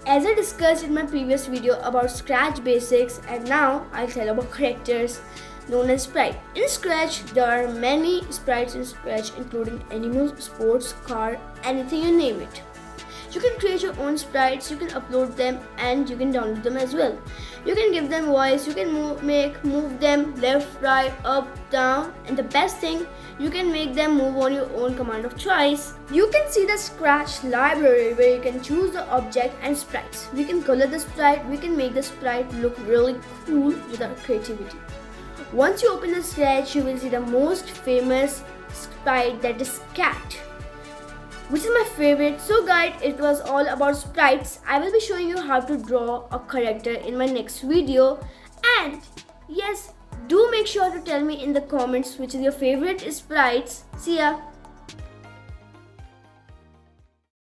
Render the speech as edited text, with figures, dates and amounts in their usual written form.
As I discussed in my previous video about Scratch basics, and now I'll tell about characters known as sprite. In Scratch, there are many sprites in Scratch, including animals, sports, car, anything you name it. You can create your own sprites, you can upload them, and you can download them as well. You can give them voice, you can move them left, right, up, down, and the best thing, you can make them move on your own command of choice. You can see the Scratch library where you can choose the object and sprites. We can color the sprite, we can make the sprite look really cool with our creativity. Once you open the Scratch, you will see the most famous sprite, that is cat, which is my favorite. So guys, it was all about sprites. I will be showing you how to draw a character in my next video. And yes, do make sure to tell me in the comments which is your favorite sprites. See ya.